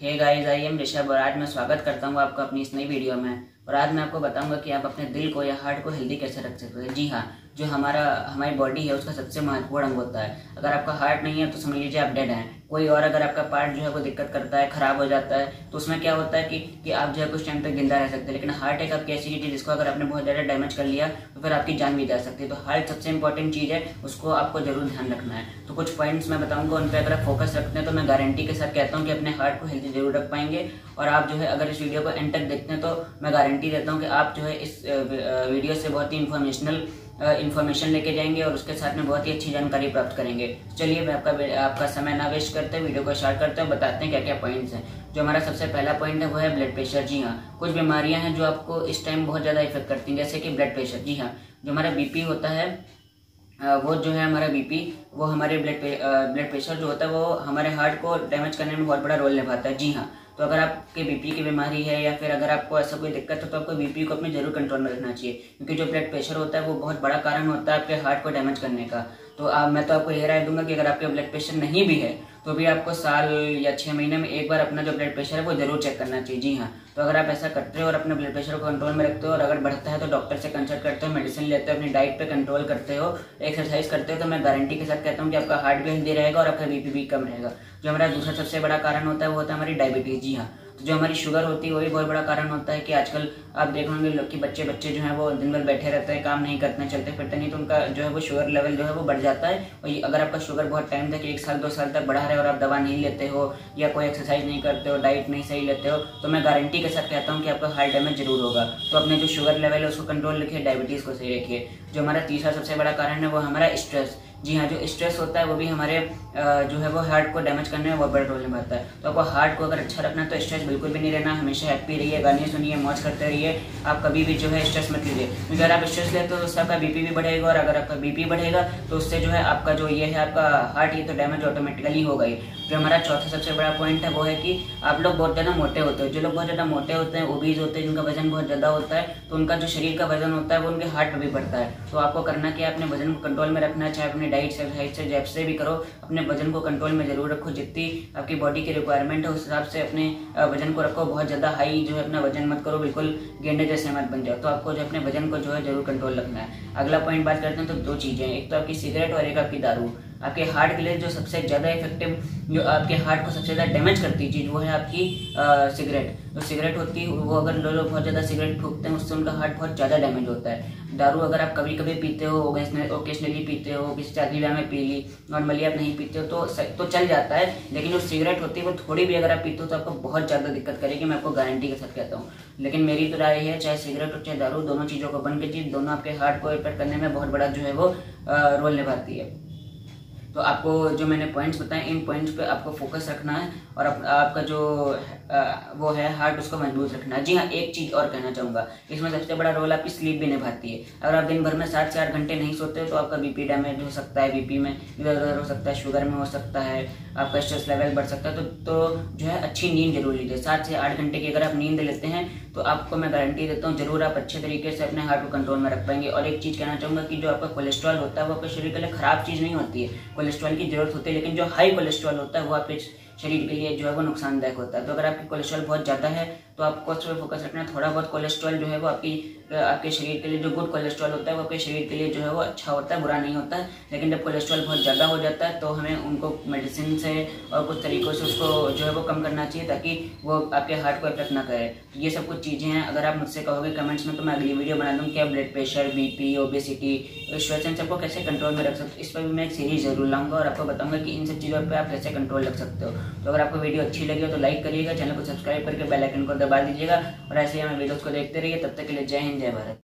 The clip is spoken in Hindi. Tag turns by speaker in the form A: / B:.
A: Hey guys, I am Rishabh और आज मैं स्वागत करता हूँ आपका अपनी इस नई वीडियो में। और आज मैं आपको बताऊंगा कि आप अपने दिल को या हार्ट को हेल्दी कैसे रख सकते हैं। जी हाँ, जो हमारी बॉडी है उसका सबसे महत्वपूर्ण अंग होता है। अगर आपका हार्ट नहीं है तो समझ लीजिए आप डेड हैं। कोई और अगर आपका पार्ट जो है वो दिक्कत करता है, खराब हो जाता है, तो उसमें क्या होता है कि आप जो है कुछ टाइम तक जिंदा रह सकते हैं। लेकिन हार्ट एक आपकी ऐसी चीज़ है जिसको अगर आपने बहुत ज़्यादा डैमेज कर लिया तो फिर आपकी जान भी जा सकती है। तो हार्ट सबसे इंपॉर्टेंट चीज़ है, उसको आपको जरूर ध्यान रखना है। तो कुछ पॉइंट्स मैं बताऊंगा, उन पर अगर आप फोकस रखते हैं तो मैं गारंटी के साथ कहता हूँ कि अपने हार्ट को हेल्दी जरूर रख पाएंगे। और आप जो है अगर इस वीडियो को एंड तक देखते हैं तो मैं गारंटी देता हूँ कि आप जो है इस वीडियो से बहुत ही इन्फॉर्मेशन लेके जाएंगे और उसके साथ में बहुत ही अच्छी जानकारी प्राप्त करेंगे। चलिए मैं आपका समय ना वेस्ट करते वीडियो को स्टार्ट करते हैं, बताते हैं क्या क्या पॉइंट्स हैं। जो हमारा सबसे पहला पॉइंट है वो है ब्लड प्रेशर। जी हाँ, कुछ बीमारियां हैं जो आपको इस टाइम बहुत ज़्यादा इफेक्ट करती हैं, जैसे कि ब्लड प्रेशर। जी हाँ, जो हमारा बीपी होता है वो जो है हमारा बीपी, वो हमारे ब्लड प्रेशर जो होता है वो हमारे हार्ट को डैमेज करने में बहुत बड़ा रोल निभाता है। जी हाँ, तो अगर आपके बीपी की बीमारी है या फिर अगर आपको ऐसा कोई दिक्कत है तो आपको बीपी को अपने जरूर कंट्रोल में रखना चाहिए, क्योंकि जो ब्लड प्रेशर होता है वो बहुत बड़ा कारण होता है आपके हार्ट को डैमेज करने का। तो मैं तो आपको यह राय दूंगा कि अगर आपके ब्लड प्रेशर नहीं भी है तो भी आपको साल या 6 महीने में एक बार अपना जो ब्लड प्रेशर है वो जरूर चेक करना चाहिए। जी हाँ, तो अगर आप ऐसा करते हो और अपने ब्लड प्रेशर को कंट्रोल में रखते हो और अगर बढ़ता है तो डॉक्टर से कंसल्ट करते हो, मेडिसिन लेते हो, अपनी डाइट पे कंट्रोल करते हो, एक्सरसाइज करते हो, तो मैं गारंटी के साथ कहता हूँ कि आपका हार्ट भी हेल्दी रहेगा और आपका बीपी भी कम रहेगा। जो हमारा दूसरा सबसे बड़ा कारण होता है वो होता है हमारी डायबिटीज। जी हाँ, तो जो हमारी शुगर होती है वो भी बहुत बड़ा कारण होता है कि आजकल आप देख होंगे लोग कि बच्चे जो हैं वो दिन भर बैठे रहते हैं, काम नहीं करते, चलते फिरते नहीं, तो उनका जो है वो शुगर लेवल जो है वो बढ़ जाता है। और अगर आपका शुगर बहुत टाइम तक 1 साल 2 साल तक बढ़ा रहे और आप दवा नहीं लेते हो या कोई एक्सरसाइज नहीं करते हो, डाइट नहीं सही लेते हो, तो मैं गारंटी के साथ कहता हूँ कि आपका हार्ट डैमेज जरूर होगा। तो अपने जो शुगर लेवल है उसको कंट्रोल रखिए, डायबिटीज को सही रखिए। जो हमारा तीसरा सबसे बड़ा कारण है वो हमारा स्ट्रेस। जी हाँ, जो स्ट्रेस होता है वो भी हमारे जो है वो हार्ट को डैमेज करने में बहुत बड़ा रोल निभाता है। तो आपको हार्ट को अगर अच्छा रखना है तो स्ट्रेस बिल्कुल भी नहीं रहना, हमेशा हैप्पी रहिए, गाने सुनिए, मौज करते रहिए। आप कभी भी जो है स्ट्रेस मत लीजिए, क्योंकि अगर आप स्ट्रेस लेते हो तो उससे आपका बीपी भी बढ़ेगा, और अगर आपका बीपी बढ़ेगा तो उससे जो है आपका जो ये है आपका हार्ट, ये तो डैमेज ऑटोमेटिकली होगा ही। जो हमारा चौथा सबसे बड़ा पॉइंट है वो है कि आप लोग बहुत ज़्यादा मोटे होते हो। जो लोग बहुत ज़्यादा मोटे होते हैं, ओबीज होते हैं, जिनका वजन बहुत ज़्यादा होता है, तो उनका जो शरीर का वजन होता है वो उनके हार्ट पर भी पड़ता है। तो आपको करना क्या है, अपने वजन को कंट्रोल में रखना, चाहे अपनी डाइट से, एक्सरसाइज से, जैब से भी करो, अपने वजन को कंट्रोल में जरूर रखो। जितनी आपकी बॉडी की रिक्वायरमेंट है उस हिसाब से अपने वजन को रखो। बहुत ज़्यादा हाई जो है अपना वजन मत करो, बिल्कुल गेंडे जैसे मत बन जाओ। तो आपको जो अपने वजन को जो है जरूर कंट्रोल रखना है। अगला पॉइंट बात करते हैं तो 2 चीज़ें, एक तो आपकी सिगरेट और एक आपकी दारू। आपके हार्ट के लिए जो सबसे ज़्यादा इफेक्टिव, जो आपके हार्ट को सबसे ज़्यादा डैमेज करती चीज़ वो है आपकी सिगरेट। जो सिगरेट होती है वो अगर लोग बहुत ज़्यादा सिगरेट फूकते हैं उससे उनका हार्ट बहुत ज़्यादा डैमेज होता है। दारू अगर आप कभी कभी पीते हो, ओकेजनली पीते हो, किसी शादी ब्याह में पी ली, नॉर्मली आप नहीं पीते हो तो चल जाता है। लेकिन जो सिगरेट होती है वो थोड़ी भी अगर आप पीते हो तो आपको बहुत ज़्यादा दिक्कत करेगी, मैं आपको गारंटी के साथ कहता हूँ। लेकिन मेरी तो राय है, चाहे सिगरेट हो चाहे दारू, दोनों चीज़ों को बंद कीजिए। दोनों आपके हार्ट को इफेक्ट करने में बहुत बड़ा जो है वो रोल निभाती है। तो आपको जो मैंने पॉइंट्स बताए, इन पॉइंट्स पे आपको फोकस रखना है और आपका जो वो है हार्ट, उसको मजबूत रखना है। जी हाँ, एक चीज़ और कहना चाहूँगा, इसमें सबसे बड़ा रोल आपकी स्लीप भी निभाती है। अगर आप दिन भर में 7 से 8 घंटे नहीं सोते हो तो आपका बीपी डैमेज हो सकता है, बीपी में इधर उधर हो सकता है, शुगर में हो सकता है, आपका स्ट्रेस लेवल बढ़ सकता है। तो जो है अच्छी नींद जरूर लीजिए। 7 से 8 घंटे की अगर आप नींद लेते हैं तो आपको मैं गारंटी देता हूँ जरूर आप अच्छे तरीके से अपने हार्ट को कंट्रोल में रख पाएंगे। और एक चीज़ कहना चाहूँगा कि जो आपका कोलेस्ट्रॉल होता है वो आपके शरीर के लिए खराब चीज़ नहीं होती है, कोलेस्ट्रॉल की जरूरत होती है, लेकिन जो हाई कोलेस्ट्रॉल होता है वो आपके शरीर के लिए जो है वो नुकसानदायक होता है। तो अगर आपकी कोलेस्ट्रॉल बहुत ज़्यादा है तो आपको उस पर फोकस रखना है। थोड़ा बहुत कोलेस्ट्रॉल जो है वो आपके शरीर के लिए, जो गुड कोलेस्ट्रॉल होता है वो आपके शरीर के लिए जो है वो अच्छा होता है, बुरा नहीं होता है। लेकिन जब कोलेस्ट्रॉल बहुत ज़्यादा हो जाता है तो हमें उनको मेडिसिन से और कुछ तरीकों से उसको जो है वो कम करना चाहिए, ताकि वो आपके हार्ट को इफेक्ट ना करे। तो ये सब कुछ चीज़ें हैं। अगर आप मुझसे कहोगे कमेंट्स में तो मैं अगली वीडियो बना दूँ कि आप blood pressure, BP, obesity, stress, इन सबको कैसे कंट्रोल में रख सकते हो। इस पर भी मैं एक सीरीज जरूर लाऊंगा और आपको बताऊंगा कि इन सब चीज़ों पर आप कैसे कंट्रोल रख सकते हो। तो अगर आपको वीडियो अच्छी लगी हो तो लाइक करिएगा, चैनल को सब्सक्राइब करके बेल आइकन को दबा दीजिएगा और ऐसे ही हमें वीडियोस को देखते रहिए। तब तक के लिए जय हिंद, जय भारत।